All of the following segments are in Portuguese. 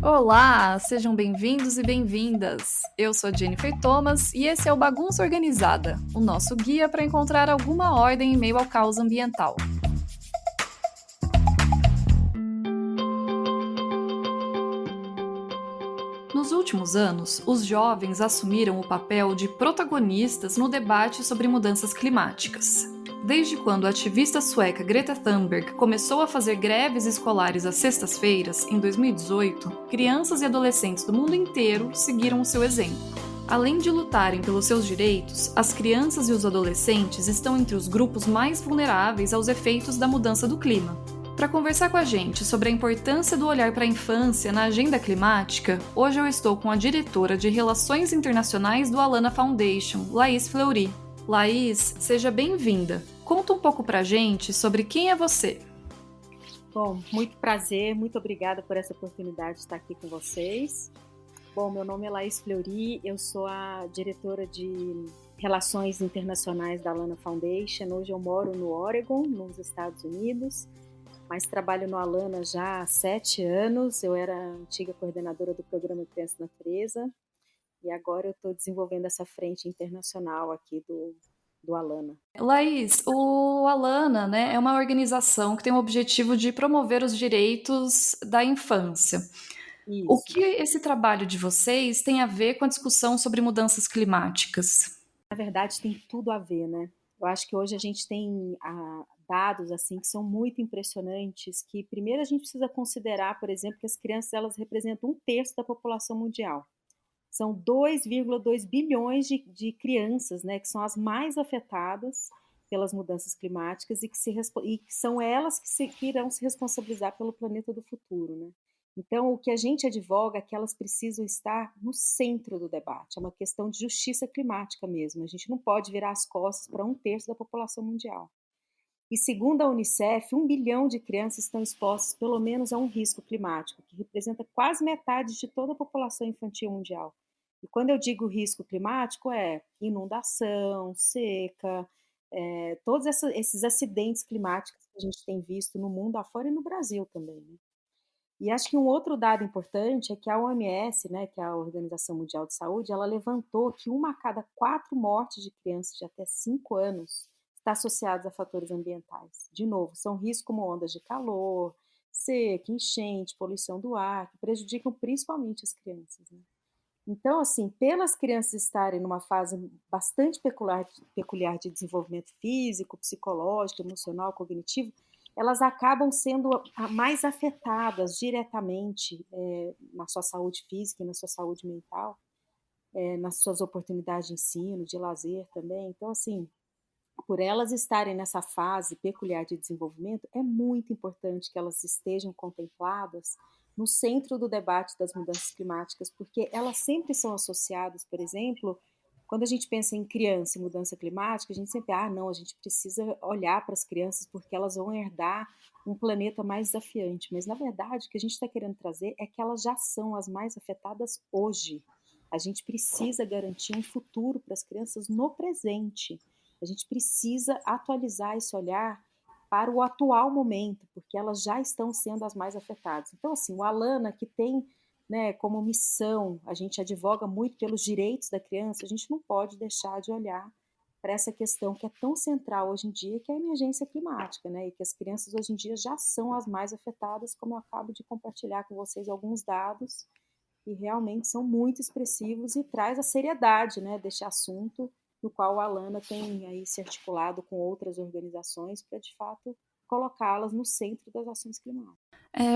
Olá, sejam bem-vindos e bem-vindas. Eu sou Jennifer Thomas e esse é o Bagunça Organizada, o nosso guia para encontrar alguma ordem em meio ao caos ambiental. Nos últimos anos, os jovens assumiram o papel de protagonistas no debate sobre mudanças climáticas. Desde quando a ativista sueca Greta Thunberg começou a fazer greves escolares às sextas-feiras, em 2018, crianças e adolescentes do mundo inteiro seguiram o seu exemplo. Além de lutarem pelos seus direitos, as crianças e os adolescentes estão entre os grupos mais vulneráveis aos efeitos da mudança do clima. Para conversar com a gente sobre a importância do olhar para a infância na agenda climática, hoje eu estou com a diretora de Relações Internacionais do Alana Foundation, Laís Fleury. Laís, seja bem-vinda. Conta um pouco para a gente sobre quem é você. Bom, muito prazer, muito obrigada por essa oportunidade de estar aqui com vocês. Bom, meu nome é Laís Fleury, eu sou a diretora de Relações Internacionais da Alana Foundation. Hoje eu moro no Oregon, nos Estados Unidos, mas trabalho no Alana já há 7 anos. Eu era a antiga coordenadora do programa Criança Natureza e agora eu estou desenvolvendo essa frente internacional aqui do Alana. Laís, o Alana, né, é uma organização que tem o objetivo de promover os direitos da infância. O Isso. que esse trabalho de vocês tem a ver com a discussão sobre mudanças climáticas? Na verdade, tem tudo a ver, né? Eu acho que hoje a gente tem dados assim que são muito impressionantes, que primeiro a gente precisa considerar, por exemplo, que as crianças elas representam 1/3 da população mundial. São 2,2 bilhões de crianças, né, que são as mais afetadas pelas mudanças climáticas e que são elas que irão se responsabilizar pelo planeta do futuro, né? Então, o que a gente advoga é que elas precisam estar no centro do debate. É uma questão de justiça climática mesmo. A gente não pode virar as costas para 1/3 da população mundial. E segundo a Unicef, 1 bilhão de crianças estão expostas pelo menos a um risco climático, que representa quase metade de toda a população infantil mundial. E quando eu digo risco climático, é inundação, seca, todos esses acidentes climáticos que a gente tem visto no mundo afora e no Brasil também, né? E acho que um outro dado importante é que a OMS, né, que é a Organização Mundial de Saúde, ela levantou que 1 a cada 4 mortes de crianças de até 5 anos está associada a fatores ambientais. De novo, são riscos como ondas de calor, seca, enchente, poluição do ar, que prejudicam principalmente as crianças, né? Então, assim, pelas crianças estarem numa fase bastante peculiar de desenvolvimento físico, psicológico, emocional, cognitivo, elas acabam sendo mais afetadas diretamente na sua saúde física e na sua saúde mental, nas suas oportunidades de ensino, de lazer também. Então, assim, por elas estarem nessa fase peculiar de desenvolvimento, é muito importante que elas estejam contempladas no centro do debate das mudanças climáticas, porque elas sempre são associadas, por exemplo, quando a gente pensa em criança e mudança climática, a gente sempre, não, a gente precisa olhar para as crianças porque elas vão herdar um planeta mais desafiante. Mas, na verdade, o que a gente está querendo trazer é que elas já são as mais afetadas hoje. A gente precisa garantir um futuro para as crianças no presente. A gente precisa atualizar esse olhar para o atual momento, porque elas já estão sendo as mais afetadas. Então, assim, o Alana, que tem, né, como missão, a gente advoga muito pelos direitos da criança, a gente não pode deixar de olhar para essa questão que é tão central hoje em dia, que é a emergência climática, né, e que as crianças hoje em dia já são as mais afetadas, como eu acabo de compartilhar com vocês alguns dados, que realmente são muito expressivos e traz a seriedade, né, deste assunto, no qual a Alana tem aí se articulado com outras organizações para, de fato, colocá-las no centro das ações climáticas.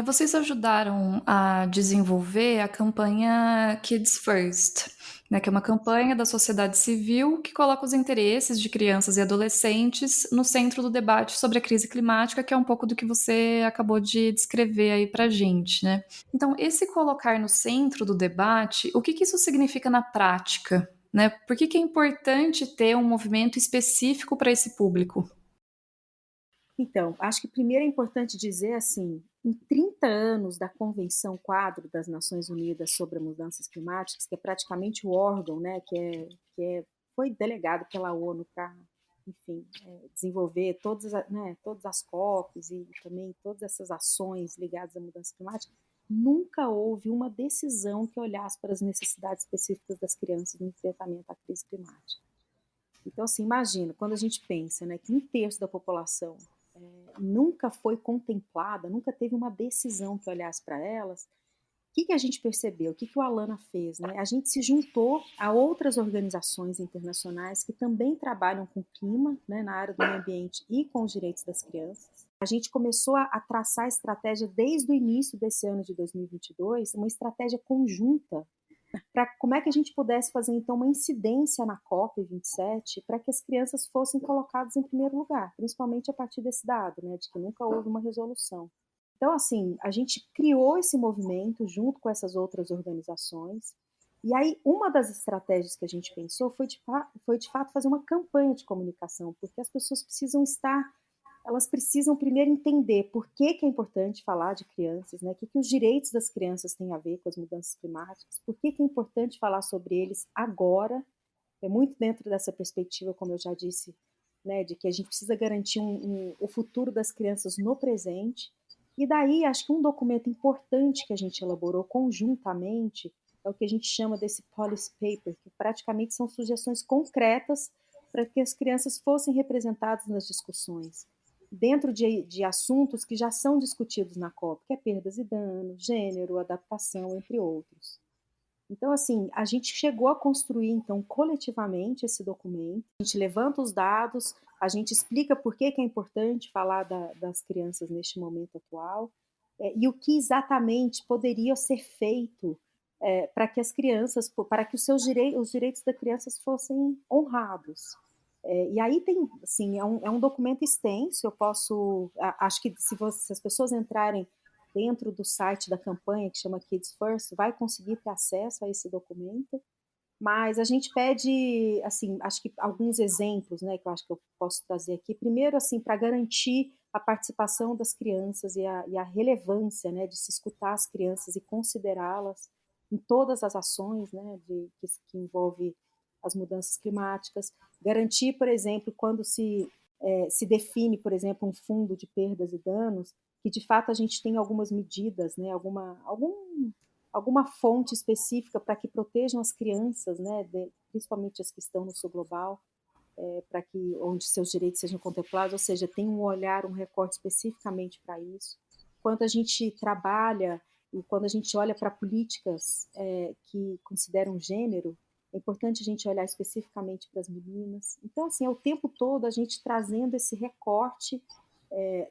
Vocês ajudaram a desenvolver a campanha Kids First, né, que é uma campanha da sociedade civil que coloca os interesses de crianças e adolescentes no centro do debate sobre a crise climática, que é um pouco do que você acabou de descrever aí pra gente, né? Então, esse colocar no centro do debate, o que isso significa na prática, né? Por que é importante ter um movimento específico para esse público? Então, acho que primeiro é importante dizer assim, em 30 anos da Convenção Quadro das Nações Unidas sobre Mudanças Climáticas, que é praticamente o órgão, né, foi delegado pela ONU para, enfim, desenvolver todas as COPs e também todas essas ações ligadas à mudança climática, nunca houve uma decisão que olhasse para as necessidades específicas das crianças no enfrentamento à crise climática. Então, assim, imagina, quando a gente pensa, né, que 1/3 da população nunca foi contemplada, nunca teve uma decisão que olhasse para elas, que a gente percebeu? Que o Alana fez? Né? A gente se juntou a outras organizações internacionais que também trabalham com clima, né, na área do meio ambiente e com os direitos das crianças. A gente começou a traçar estratégia desde o início desse ano de 2022, uma estratégia conjunta para como é que a gente pudesse fazer então uma incidência na COP27 para que as crianças fossem colocadas em primeiro lugar, principalmente a partir desse dado, né, de que nunca houve uma resolução. Então, assim, a gente criou esse movimento junto com essas outras organizações. E aí, uma das estratégias que a gente pensou foi de fato fazer uma campanha de comunicação, porque as pessoas precisam estar, elas precisam primeiro entender por que é importante falar de crianças, né? O que os direitos das crianças têm a ver com as mudanças climáticas, por que é importante falar sobre eles agora, é muito dentro dessa perspectiva, como eu já disse, né, de que a gente precisa garantir o futuro das crianças no presente. E daí, acho que um documento importante que a gente elaborou conjuntamente é o que a gente chama desse policy paper, que praticamente são sugestões concretas para que as crianças fossem representadas nas discussões, dentro de assuntos que já são discutidos na COP, que é perdas e danos, gênero, adaptação, entre outros. Então, assim, a gente chegou a construir, então, coletivamente esse documento. A gente levanta os dados, a gente explica por que é importante falar das crianças neste momento atual, e o que exatamente poderia ser feito para que as crianças, para que os direitos das crianças fossem honrados. E aí tem, assim, é um documento extenso, eu posso, acho que se as pessoas entrarem dentro do site da campanha, que chama Kids First, vai conseguir ter acesso a esse documento, mas a gente pede, assim, acho que alguns exemplos, né, que eu acho que eu posso trazer aqui. Primeiro, assim, para garantir a participação das crianças e a relevância, né, de se escutar as crianças e considerá-las em todas as ações, né, que envolve as mudanças climáticas. Alguém por exemplo, quando se define, por exemplo, um fundo de perdas e danos, que de fato a gente tem algumas medidas, né, alguma fonte específica para que protejam as crianças, né, principalmente as que estão no sul global, para que onde seus direitos sejam contemplados, ou seja, tem um olhar, um recorte especificamente para isso. Quando a gente trabalha e quando a gente olha para políticas que consideram gênero, é importante a gente olhar especificamente para as meninas. Então, assim, é o tempo todo a gente trazendo esse recorte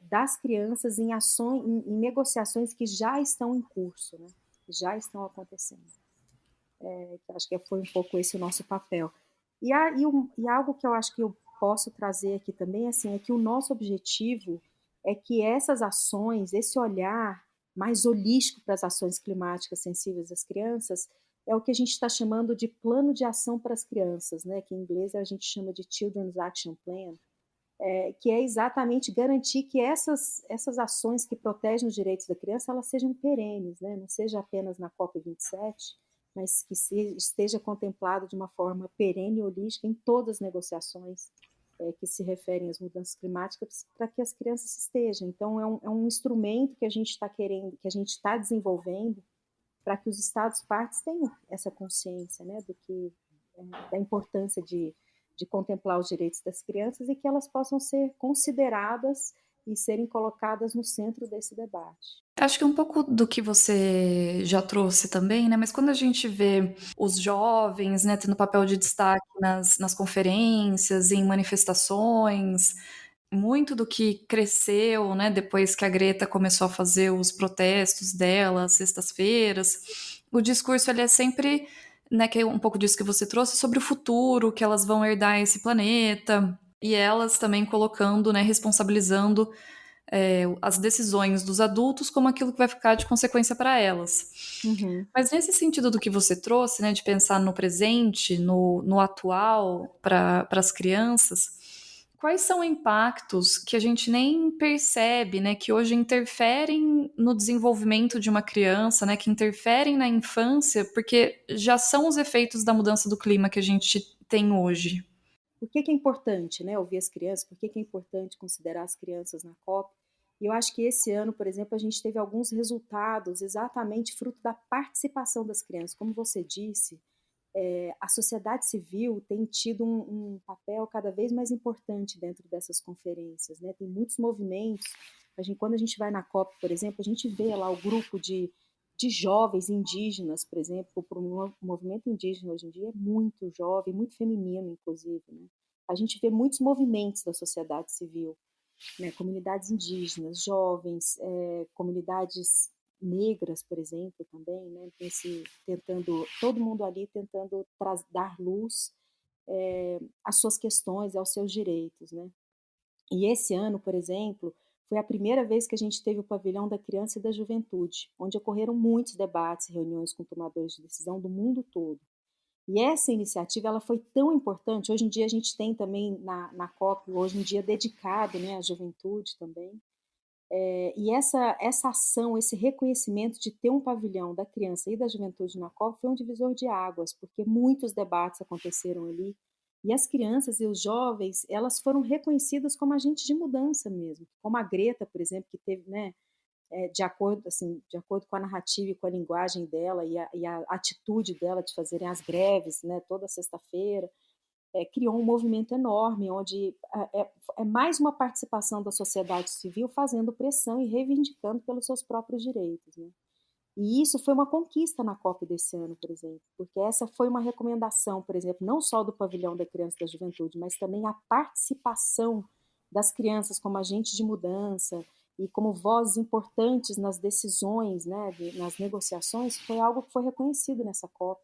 das crianças em ações, em negociações que já estão em curso, né? Que já estão acontecendo. Que acho que foi um pouco esse o nosso papel. E algo que eu acho que eu posso trazer aqui também, assim, é que o nosso objetivo é que essas ações, esse olhar mais holístico para as ações climáticas sensíveis das crianças, é o que a gente está chamando de plano de ação para as crianças, né? Que em inglês a gente chama de Children's Action Plan, que é exatamente garantir que essas ações que protegem os direitos da criança, elas sejam perenes, né? Não seja apenas na COP27, mas que esteja contemplado de uma forma perene e holística em todas as negociações que se referem às mudanças climáticas, para que as crianças estejam. Então, é um instrumento que a gente está querendo, que a gente está desenvolvendo, para que os Estados partes tenham essa consciência, né, da importância de contemplar os direitos das crianças e que elas possam ser consideradas e serem colocadas no centro desse debate. Acho que um pouco do que você já trouxe também, né? Mas quando a gente vê os jovens, né, tendo papel de destaque nas conferências, em manifestações, muito do que cresceu, né, depois que a Greta começou a fazer os protestos dela, às sextas-feiras, o discurso ele é sempre, né, que é um pouco disso que você trouxe, sobre o futuro, que elas vão herdar esse planeta, e elas também colocando, né, responsabilizando as decisões dos adultos como aquilo que vai ficar de consequência para elas. Uhum. Mas nesse sentido do que você trouxe, né, de pensar no presente, no atual para as crianças, quais são impactos que a gente nem percebe, né, que hoje interferem no desenvolvimento de uma criança, né, que interferem na infância, porque já são os efeitos da mudança do clima que a gente tem hoje? Por que é importante, né, ouvir as crianças? Por que é importante considerar as crianças na COP? E eu acho que esse ano, por exemplo, a gente teve alguns resultados exatamente fruto da participação das crianças. Como você disse, a sociedade civil tem tido um papel cada vez mais importante dentro dessas conferências, né? Tem muitos movimentos. Quando a gente vai na COP, por exemplo, a gente vê lá o grupo de jovens indígenas, por exemplo, o movimento indígena hoje em dia é muito jovem, muito feminino, inclusive, né? A gente vê muitos movimentos da sociedade civil, né? Comunidades indígenas, jovens, comunidades negras, por exemplo, também, né? Tentando, todo mundo ali tentando dar luz às suas questões, aos seus direitos, né? E esse ano, por exemplo, foi a primeira vez que a gente teve o Pavilhão da Criança e da Juventude, onde ocorreram muitos debates, reuniões com tomadores de decisão do mundo todo. E essa iniciativa ela foi tão importante. Hoje em dia a gente tem também na COP, hoje em dia dedicado, né, à juventude também. E essa ação, esse reconhecimento de ter um pavilhão da criança e da juventude na COP foi um divisor de águas, porque muitos debates aconteceram ali. E as crianças e os jovens, elas foram reconhecidas como agentes de mudança mesmo. Como a Greta, por exemplo, que teve, né, de acordo com a narrativa e com a linguagem dela e a atitude dela de fazerem as greves, né, toda sexta-feira, criou um movimento enorme, onde é mais uma participação da sociedade civil fazendo pressão e reivindicando pelos seus próprios direitos, né? E isso foi uma conquista na COP desse ano, por exemplo, porque essa foi uma recomendação, por exemplo, não só do Pavilhão da Criança e da Juventude, mas também a participação das crianças como agentes de mudança e como vozes importantes nas decisões, né, nas negociações, foi algo que foi reconhecido nessa COP.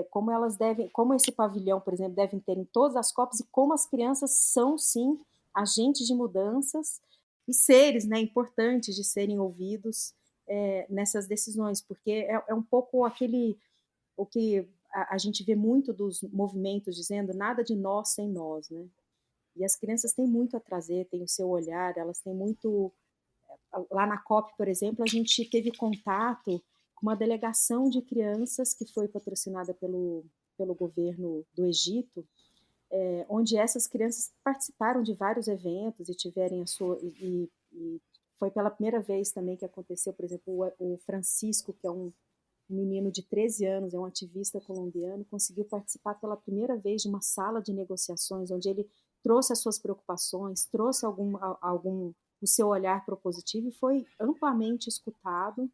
Como elas devem, como esse pavilhão, por exemplo, devem ter em todas as COPs e como as crianças são, sim, agentes de mudanças e seres, né, importantes de serem ouvidos nessas decisões, porque é um pouco o que a gente vê muito dos movimentos dizendo nada de nós sem nós, né? E as crianças têm muito a trazer, têm o seu olhar, elas têm muito. Lá na COP, por exemplo, a gente teve contato com uma delegação de crianças que foi patrocinada pelo governo do Egito, onde essas crianças participaram de vários eventos e tiverem a sua. E foi pela primeira vez também que aconteceu, por exemplo, o Francisco, que é um menino de 13 anos, é um ativista colombiano, conseguiu participar pela primeira vez de uma sala de negociações, onde ele trouxe as suas preocupações, trouxe algum o seu olhar propositivo e foi amplamente escutado,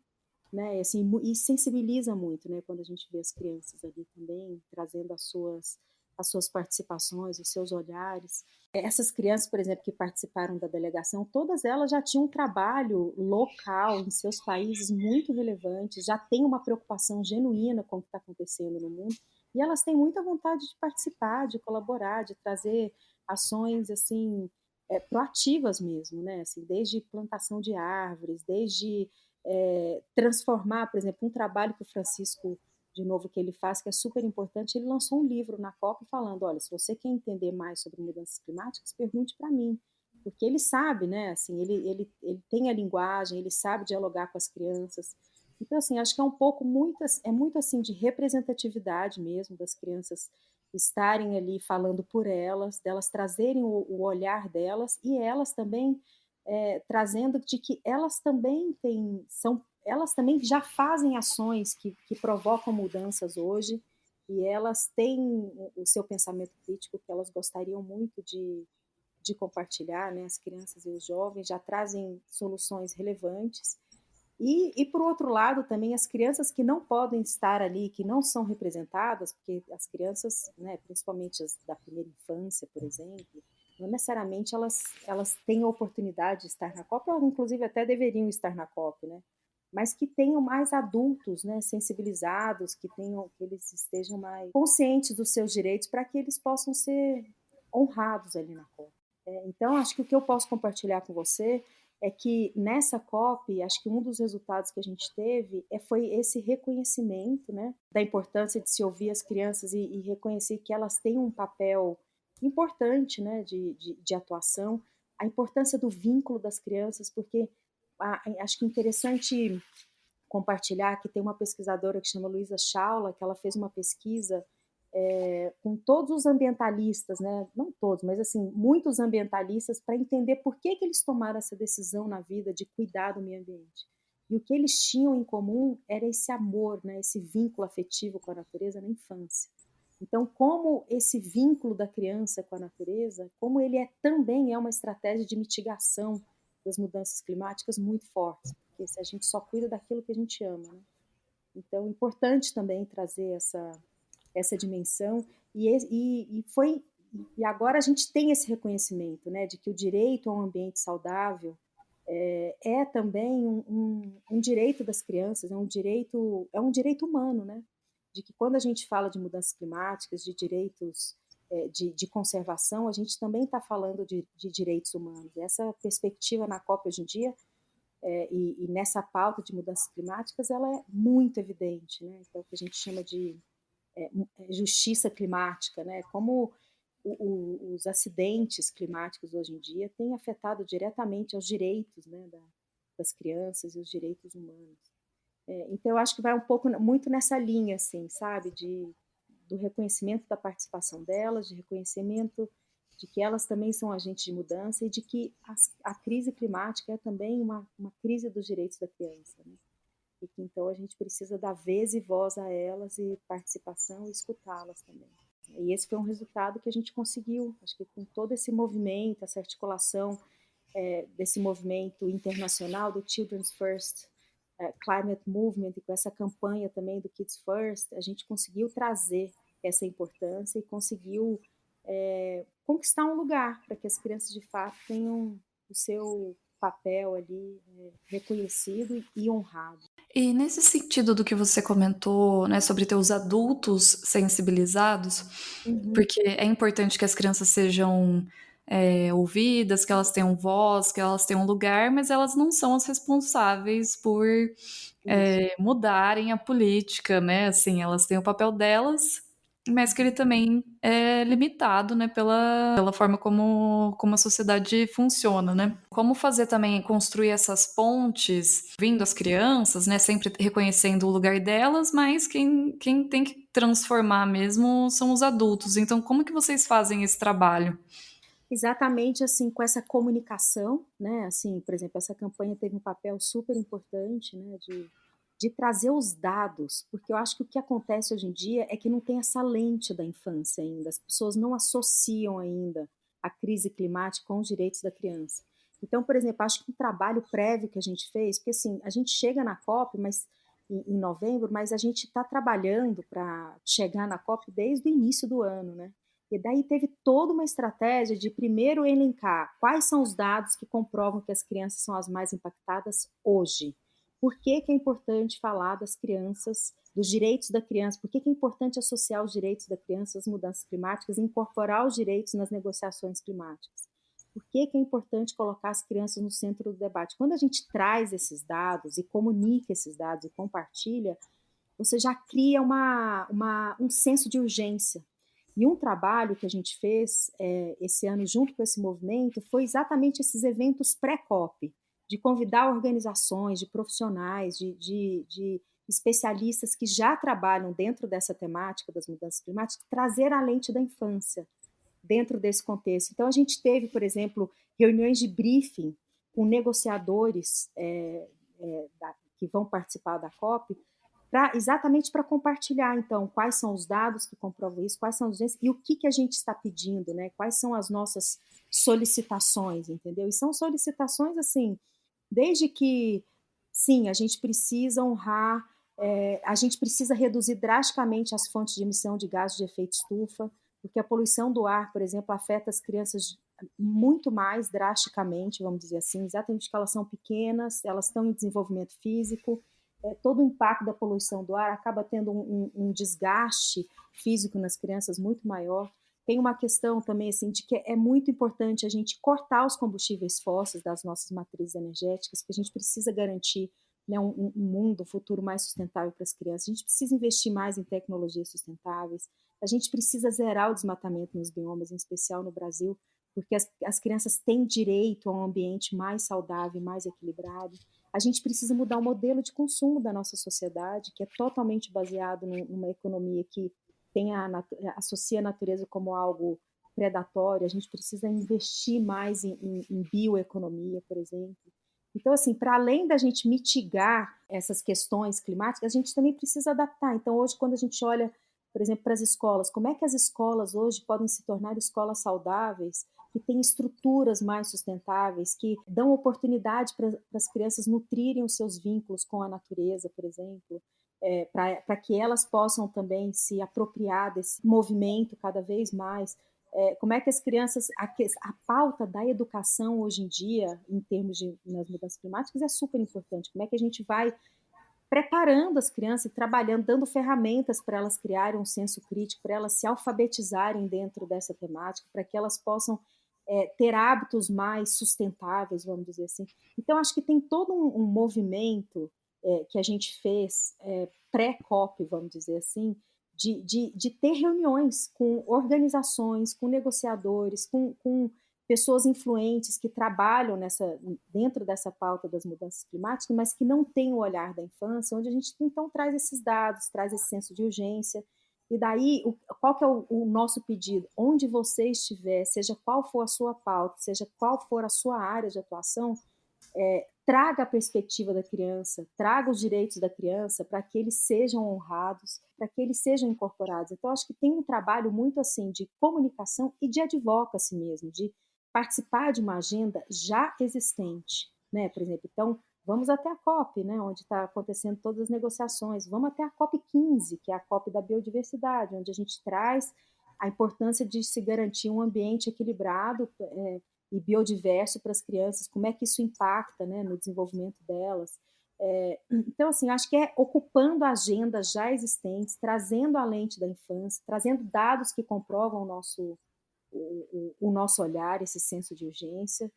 né? E, assim, e sensibiliza muito, né? Quando a gente vê as crianças ali também trazendo as suas participações, os seus olhares. Essas crianças, por exemplo, que participaram da delegação, todas elas já tinham um trabalho local em seus países muito relevante, já têm uma preocupação genuína com o que está acontecendo no mundo, e elas têm muita vontade de participar, de colaborar, de trazer ações assim proativas mesmo, né? Assim, desde plantação de árvores, desde transformar, por exemplo, um trabalho que o Francisco, de novo, que ele faz, que é super importante, ele lançou um livro na COP falando, olha, se você quer entender mais sobre mudanças climáticas, pergunte para mim, porque ele sabe, né, assim, ele tem a linguagem, ele sabe dialogar com as crianças, então, assim, acho que é um pouco, muito assim, de representatividade mesmo, das crianças estarem ali falando por elas, delas trazerem o olhar delas, e elas também trazendo de que elas também elas também já fazem ações que provocam mudanças hoje e elas têm o seu pensamento crítico que elas gostariam muito de compartilhar, né? As crianças e os jovens já trazem soluções relevantes por outro lado, também as crianças que não podem estar ali, que não são representadas, porque as crianças, né, principalmente as da primeira infância, por exemplo, não necessariamente elas têm a oportunidade de estar na COP, ou inclusive até deveriam estar na COP, né? Mas que tenham mais adultos, né, sensibilizados, que eles estejam mais conscientes dos seus direitos para que eles possam ser honrados ali na COP. Então, acho que o que eu posso compartilhar com você é que nessa COP, acho que um dos resultados que a gente teve foi esse reconhecimento, né, da importância de se ouvir as crianças e reconhecer que elas têm um papel importante, né, de atuação, a importância do vínculo das crianças, porque acho que é interessante compartilhar que tem uma pesquisadora que chama Luísa Schaula, que ela fez uma pesquisa com todos os ambientalistas, né, não todos, mas assim, muitos ambientalistas, para entender por que eles tomaram essa decisão na vida de cuidar do meio ambiente. E o que eles tinham em comum era esse amor, né, esse vínculo afetivo com a natureza na infância. Então, como esse vínculo da criança com a natureza, como ele também é uma estratégia de mitigação das mudanças climáticas muito fortes, porque se a gente só cuida daquilo que a gente ama, né? Então, é importante também trazer essa dimensão, e agora a gente tem esse reconhecimento, né, de que o direito a um ambiente saudável é também um direito das crianças, é um direito humano, né, de que quando a gente fala de mudanças climáticas, de direitos de conservação, a gente também está falando de direitos humanos. E essa perspectiva na COP hoje em dia, e nessa pauta de mudanças climáticas, ela é muito evidente, né, então, o que a gente chama de justiça climática, né? Como os acidentes climáticos hoje em dia têm afetado diretamente aos direitos, né, das crianças e os direitos humanos. Então, eu acho que vai um pouco, muito nessa linha, assim, sabe, do reconhecimento da participação delas, de reconhecimento de que elas também são agentes de mudança e de que a crise climática é também uma crise dos direitos da criança, né? E que então a gente precisa dar vez e voz a elas e participação e escutá-las também. E esse foi um resultado que a gente conseguiu, acho que com todo esse movimento, essa articulação desse movimento internacional do Children's First Climate Movement, e com essa campanha também do Kids First, a gente conseguiu trazer essa importância e conseguiu conquistar um lugar para que as crianças de fato tenham o seu papel ali reconhecido e honrado. E nesse sentido do que você comentou, né, sobre ter os adultos sensibilizados, Uhum. porque é importante que as crianças sejam ouvidas, que elas tenham voz, que elas tenham lugar, mas elas não são as responsáveis por mudarem a política, né? Assim, elas têm o papel delas, mas que ele também é limitado, né, pela forma como a sociedade funciona, né? Como fazer também, construir essas pontes, vindo as crianças, né, sempre reconhecendo o lugar delas, mas quem tem que transformar mesmo são os adultos. Então, como que vocês fazem esse trabalho? Exatamente, assim, com essa comunicação, né, assim, por exemplo, essa campanha teve um papel super importante, né, de trazer os dados, porque eu acho que o que acontece hoje em dia é que não tem essa lente da infância ainda, as pessoas não associam ainda a crise climática com os direitos da criança. Então, por exemplo, acho que um trabalho prévio que a gente fez, porque assim, a gente chega na COP, mas em novembro, mas a gente está trabalhando para chegar na COP desde o início do ano, né? E daí teve toda uma estratégia de primeiro elencar quais são os dados que comprovam que as crianças são as mais impactadas hoje. Por que é importante falar das crianças, dos direitos da criança? Por que é importante associar os direitos da criança às mudanças climáticas e incorporar os direitos nas negociações climáticas? Por que é importante colocar as crianças no centro do debate? Quando a gente traz esses dados e comunica esses dados e compartilha, você já cria um senso de urgência. E um trabalho que a gente fez esse ano junto com esse movimento foi exatamente esses eventos pré-COP, de convidar organizações, de profissionais, de especialistas que já trabalham dentro dessa temática das mudanças climáticas, trazer a lente da infância dentro desse contexto. Então, a gente teve, por exemplo, reuniões de briefing com negociadores que vão participar da COP, exatamente para compartilhar, então, quais são os dados que comprovam isso, quais são os e o que a gente está pedindo, né? Quais são as nossas solicitações, entendeu? E são solicitações, assim, desde que, sim, a gente precisa honrar, a gente precisa reduzir drasticamente as fontes de emissão de gases de efeito estufa, porque a poluição do ar, por exemplo, afeta as crianças muito mais drasticamente, vamos dizer assim, exatamente porque elas são pequenas, elas estão em desenvolvimento físico, todo o impacto da poluição do ar acaba tendo um desgaste físico nas crianças muito maior. Tem uma questão também assim de que é muito importante a gente cortar os combustíveis fósseis das nossas matrizes energéticas, porque a gente precisa garantir, né, um mundo, um futuro mais sustentável para as crianças. A gente precisa investir mais em tecnologias sustentáveis. A gente precisa zerar o desmatamento nos biomas, em especial no Brasil, porque as crianças têm direito a um ambiente mais saudável e mais equilibrado. A gente precisa mudar o modelo de consumo da nossa sociedade, que é totalmente baseado numa economia que associa a natureza como algo predatório, a gente precisa investir mais em bioeconomia, por exemplo. Então, assim, para além da gente mitigar essas questões climáticas, a gente também precisa adaptar. Então, hoje, quando a gente olha, por exemplo, para as escolas, como é que as escolas hoje podem se tornar escolas saudáveis, que têm estruturas mais sustentáveis, que dão oportunidade para as crianças nutrirem os seus vínculos com a natureza, por exemplo, para que elas possam também se apropriar desse movimento cada vez mais. Como é que as crianças, a pauta da educação hoje em dia, em termos de nas mudanças climáticas, é super importante. Como é que a gente vai preparando as crianças e trabalhando, dando ferramentas para elas criarem um senso crítico, para elas se alfabetizarem dentro dessa temática, para que elas possam ter hábitos mais sustentáveis, vamos dizer assim. Então, acho que tem todo um movimento que a gente fez pré-COP, vamos dizer assim, de ter reuniões com organizações, com negociadores, com pessoas influentes que trabalham dentro dessa pauta das mudanças climáticas, mas que não têm o olhar da infância, onde a gente então traz esses dados, traz esse senso de urgência. E daí, qual que é o nosso pedido? Onde você estiver, seja qual for a sua pauta, seja qual for a sua área de atuação, traga a perspectiva da criança, traga os direitos da criança para que eles sejam honrados, para que eles sejam incorporados. Então, acho que tem um trabalho muito assim de comunicação e de advocacy mesmo, de participar de uma agenda já existente, né? Por exemplo, então, vamos até a COP, né, onde está acontecendo todas as negociações, vamos até a COP 15, que é a COP da biodiversidade, onde a gente traz a importância de se garantir um ambiente equilibrado e biodiverso para as crianças, como é que isso impacta, né, no desenvolvimento delas. Então, assim, acho que é ocupando agendas já existentes, trazendo a lente da infância, trazendo dados que comprovam o nosso olhar, esse senso de urgência,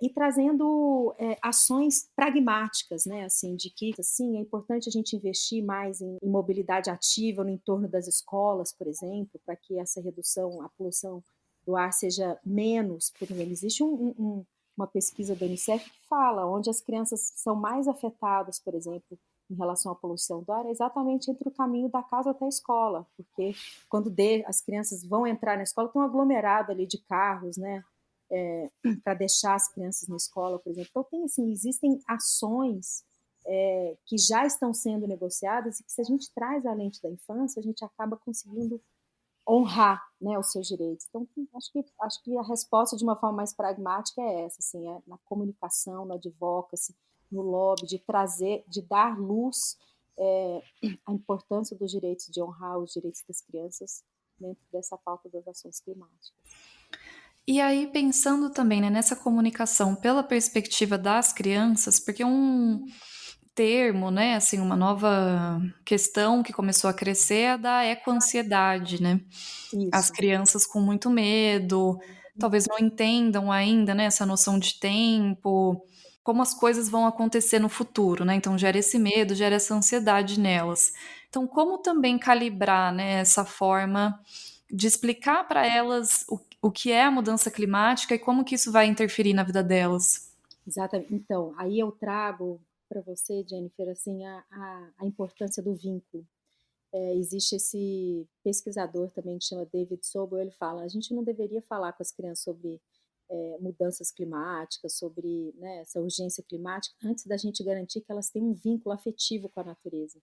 e trazendo ações pragmáticas, né, assim, de que assim, é importante a gente investir mais em mobilidade ativa no entorno das escolas, por exemplo, para que essa redução, a poluição do ar seja menos. Por exemplo, existe uma pesquisa do Unicef que fala onde as crianças são mais afetadas, por exemplo, em relação à poluição do ar, é exatamente entre o caminho da casa até a escola, porque quando as crianças vão entrar na escola, tem um aglomerado ali de carros, né, para deixar as crianças na escola, por exemplo. Então, assim, existem ações que já estão sendo negociadas e que, se a gente traz a lente da infância, a gente acaba conseguindo honrar, né, os seus direitos. Então, acho que a resposta de uma forma mais pragmática é essa, assim, na comunicação, no advocacy, no lobby, de dar luz à importância dos direitos, de honrar os direitos das crianças dentro dessa pauta das ações climáticas. E aí, pensando também, né, nessa comunicação pela perspectiva das crianças, porque um termo, né, assim, uma nova questão que começou a crescer é a da ecoansiedade, né? As Isso. crianças com muito medo, talvez não entendam ainda, né, essa noção de tempo, como as coisas vão acontecer no futuro, né? Então gera esse medo, gera essa ansiedade nelas. Então, como também calibrar, né, essa forma de explicar para elas o que é a mudança climática e como que isso vai interferir na vida delas? Exatamente. Então, aí eu trago para você, Jennifer, assim, a importância do vínculo. Existe esse pesquisador também que chama David Sobel, ele fala, a gente não deveria falar com as crianças sobre mudanças climáticas, sobre, né, essa urgência climática, antes da gente garantir que elas têm um vínculo afetivo com a natureza.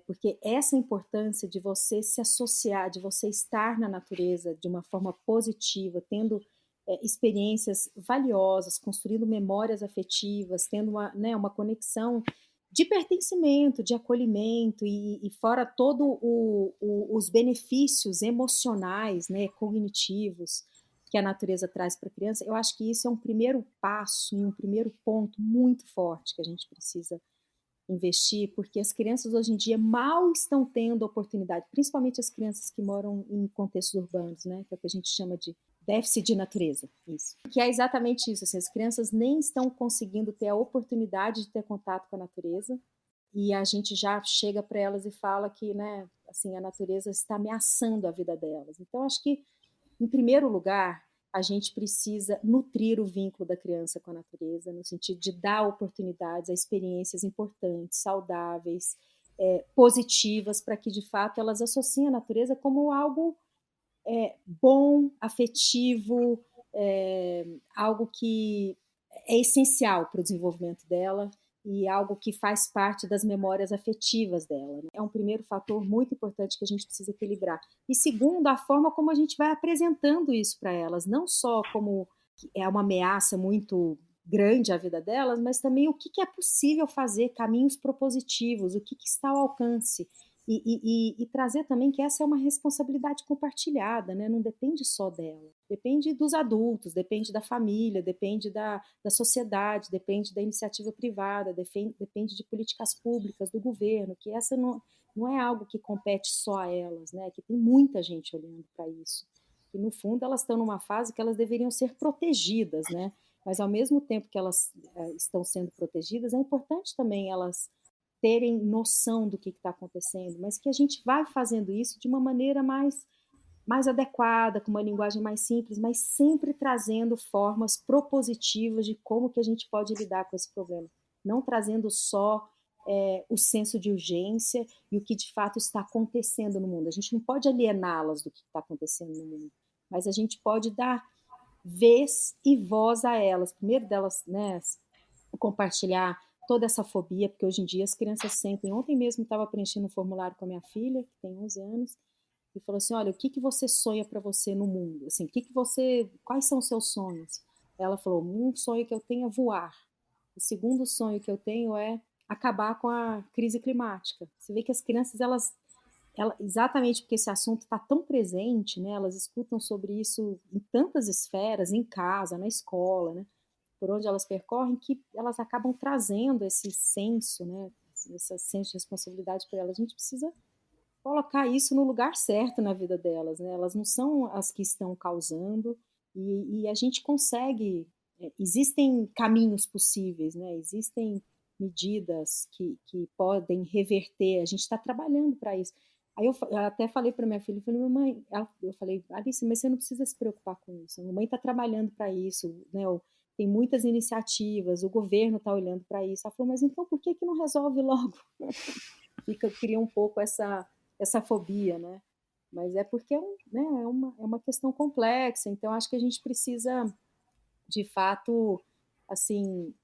Porque essa importância de você se associar, de você estar na natureza de uma forma positiva, tendo experiências valiosas, construindo memórias afetivas, tendo né, uma conexão de pertencimento, de acolhimento e fora todo os benefícios emocionais, né, cognitivos que a natureza traz para a criança, eu acho que isso é um primeiro passo e um primeiro ponto muito forte que a gente precisa investir, porque as crianças hoje em dia mal estão tendo oportunidade, principalmente as crianças que moram em contextos urbanos, né, que é o que a gente chama de déficit de natureza, isso. Que é exatamente isso, assim, as crianças nem estão conseguindo ter a oportunidade de ter contato com a natureza, e a gente já chega para elas e fala que, né, assim, a natureza está ameaçando a vida delas. Então, acho que, em primeiro lugar, a gente precisa nutrir o vínculo da criança com a natureza, no sentido de dar oportunidades a experiências importantes, saudáveis, positivas, para que, de fato, elas associem a natureza como algo bom, afetivo, algo que é essencial para o desenvolvimento dela e algo que faz parte das memórias afetivas dela, né? É um primeiro fator muito importante que a gente precisa equilibrar. E segundo, a forma como a gente vai apresentando isso para elas, não só como que é uma ameaça muito grande à vida delas, mas também o que é possível fazer, caminhos propositivos, o que está ao alcance. E trazer também que essa é uma responsabilidade compartilhada, né? Não depende só dela, depende dos adultos, depende da família, depende da sociedade, depende da iniciativa privada, depende de políticas públicas, do governo, que essa não é algo que compete só a elas, né? Que tem muita gente olhando para isso. E, no fundo, elas estão numa fase que elas deveriam ser protegidas, né? Mas, ao mesmo tempo que elas estão sendo protegidas, é importante também elas terem noção do que está acontecendo, mas que a gente vai fazendo isso de uma maneira mais adequada, com uma linguagem mais simples, mas sempre trazendo formas propositivas de como que a gente pode lidar com esse problema. Não trazendo só o senso de urgência e o que de fato está acontecendo no mundo. A gente não pode aliená-las do que está acontecendo no mundo, mas a gente pode dar vez e voz a elas. Primeiro delas, né, compartilhar toda essa fobia, porque hoje em dia as crianças sentem. Ontem mesmo estava preenchendo um formulário com a minha filha, que tem 11 anos, e falou assim: olha, o que você sonha para você no mundo? Assim, quais são os seus sonhos? Ela falou: um sonho que eu tenho é voar. O segundo sonho que eu tenho é acabar com a crise climática. Você vê que as crianças, exatamente porque esse assunto está tão presente, né? Elas escutam sobre isso em tantas esferas, em casa, na escola, né? Por onde elas percorrem, que elas acabam trazendo esse senso, né? Esse senso de responsabilidade para elas. A gente precisa colocar isso no lugar certo na vida delas, né? Elas não são as que estão causando e a gente consegue. Existem caminhos possíveis, né? Existem medidas que podem reverter. A gente está trabalhando para isso. Aí eu até falei para minha filha, eu falei: mamãe, eu falei: Alice, mas você não precisa se preocupar com isso. A mamãe está trabalhando para isso, né? Tem muitas iniciativas, o governo está olhando para isso. Ela falou: mas então por que não resolve logo? Cria um pouco essa fobia, né? Mas é porque né, é uma questão complexa, então acho que a gente precisa, de fato, assim,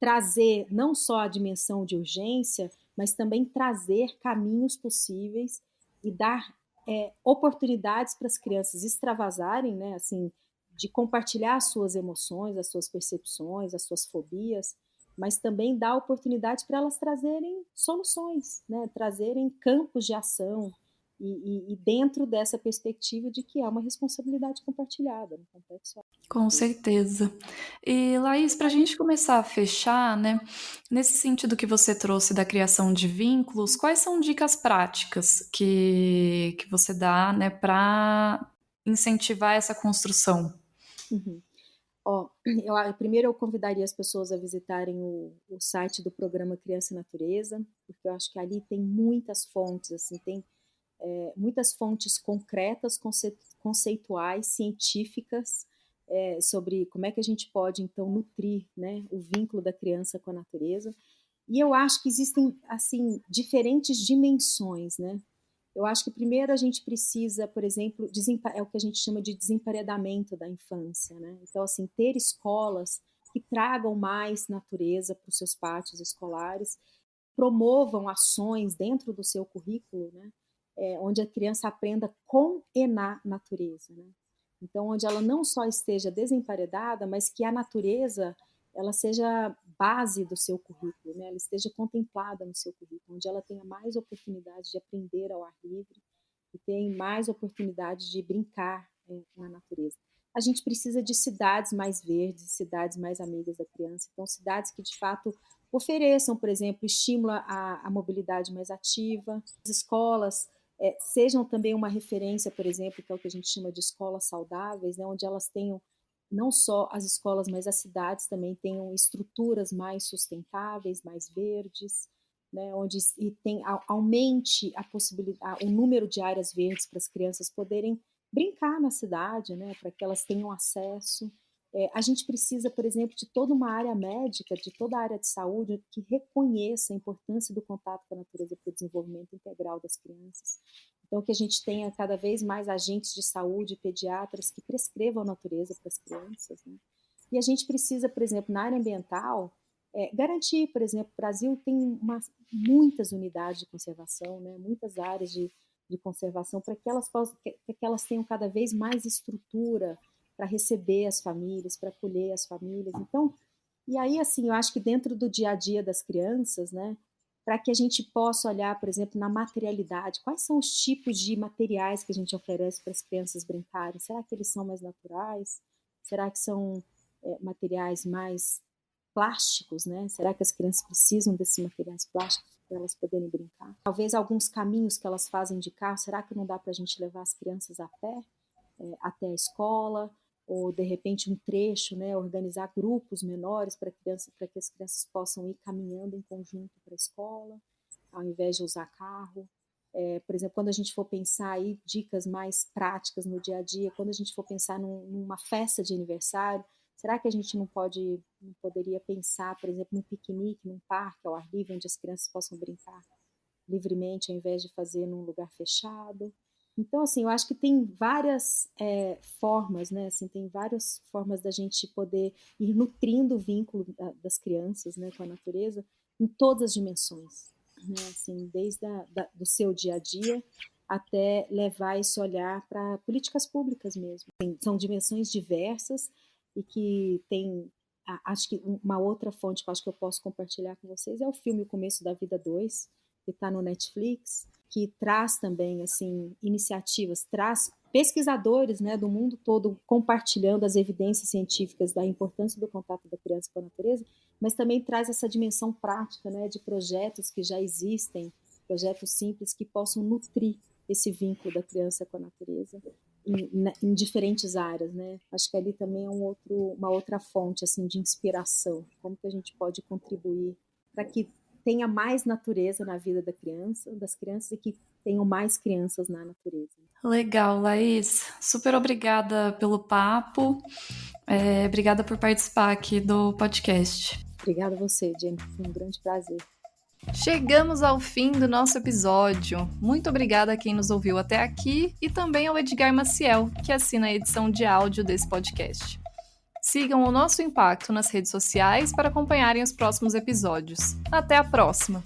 trazer não só a dimensão de urgência, mas também trazer caminhos possíveis e dar oportunidades para as crianças extravasarem, né, assim, de compartilhar as suas emoções, as suas percepções, as suas fobias, mas também dar oportunidade para elas trazerem soluções, né, trazerem campos de ação e dentro dessa perspectiva de que é uma responsabilidade compartilhada, não compete só. Com certeza. E, Laís, para a gente começar a fechar, né, nesse sentido que você trouxe da criação de vínculos, quais são dicas práticas que você dá, né, para incentivar essa construção? Uhum. Primeiro eu convidaria as pessoas a visitarem o site do programa Criança e Natureza, porque eu acho que ali tem muitas fontes, assim, tem muitas fontes concretas, conceituais, científicas, sobre como é que a gente pode, então, nutrir, né, o vínculo da criança com a natureza. E eu acho que existem, assim, diferentes dimensões, né? Eu acho que primeiro a gente precisa, por exemplo, é o que a gente chama de desemparedamento da infância, né? Então, assim, ter escolas que tragam mais natureza para os seus pátios escolares, promovam ações dentro do seu currículo, né? Onde a criança aprenda com e na natureza, né? Então, onde ela não só esteja desemparedada, mas que a natureza ela seja base do seu currículo, né? Ela esteja contemplada no seu currículo, onde ela tenha mais oportunidade de aprender ao ar livre e tenha mais oportunidade de brincar na natureza. A gente precisa de cidades mais verdes, cidades mais amigas da criança, então cidades que de fato ofereçam, por exemplo, estímulo à mobilidade mais ativa, as escolas sejam também uma referência, por exemplo, que é o que a gente chama de escolas saudáveis, né, onde elas tenham não só as escolas, mas as cidades também tenham estruturas mais sustentáveis, mais verdes, né, onde aumente a possibilidade, o número de áreas verdes para as crianças poderem brincar na cidade, né, para que elas tenham acesso. A gente precisa, por exemplo, de toda uma área médica, de toda a área de saúde, que reconheça a importância do contato com a natureza para o desenvolvimento integral das crianças. Então, que a gente tenha cada vez mais agentes de saúde, pediatras, que prescrevam a natureza para as crianças, né? E a gente precisa, por exemplo, na área ambiental, garantir, por exemplo, o Brasil tem muitas unidades de conservação, né? Muitas áreas de conservação, para que elas tenham cada vez mais estrutura para receber as famílias, para acolher as famílias. Então, e aí, assim, eu acho que dentro do dia a dia das crianças, né, para que a gente possa olhar, por exemplo, na materialidade, quais são os tipos de materiais que a gente oferece para as crianças brincarem? Será que eles são mais naturais? Será que são materiais mais plásticos, né? Será que as crianças precisam desses materiais plásticos para elas poderem brincar? Talvez alguns caminhos que elas fazem de carro, será que não dá para a gente levar as crianças a pé até a escola? Ou, de repente, um trecho, né? Organizar grupos menores para que as crianças possam ir caminhando em conjunto para a escola, ao invés de usar carro. Por exemplo, quando a gente for pensar aí dicas mais práticas no dia a dia, quando a gente for pensar numa festa de aniversário, será que a gente não poderia pensar, por exemplo, num piquenique, num parque ao ar livre, onde as crianças possam brincar livremente, ao invés de fazer num lugar fechado? Então, assim, eu acho que tem várias formas, né? Assim, tem várias formas da gente poder ir nutrindo o vínculo das crianças, né, com a natureza, em todas as dimensões, né? Assim, desde do seu dia a dia até levar esse olhar para políticas públicas mesmo. São dimensões diversas e que tem, acho que uma outra fonte que eu acho que eu posso compartilhar com vocês é o filme O Começo da Vida 2, que está no Netflix, que traz também, assim, iniciativas, traz pesquisadores, né, do mundo todo compartilhando as evidências científicas da importância do contato da criança com a natureza, mas também traz essa dimensão prática, né, de projetos que já existem, projetos simples que possam nutrir esse vínculo da criança com a natureza em diferentes áreas, né? Acho que ali também é uma outra fonte, assim, de inspiração, como que a gente pode contribuir para que tenha mais natureza na vida das crianças e que tenham mais crianças na natureza. Legal, Laís. Super obrigada pelo papo. Obrigada por participar aqui do podcast. Obrigada a você, Jenny. Foi um grande prazer. Chegamos ao fim do nosso episódio. Muito obrigada a quem nos ouviu até aqui e também ao Edgar Maciel, que assina a edição de áudio desse podcast. Sigam o Nosso Impacto nas redes sociais para acompanharem os próximos episódios. Até a próxima!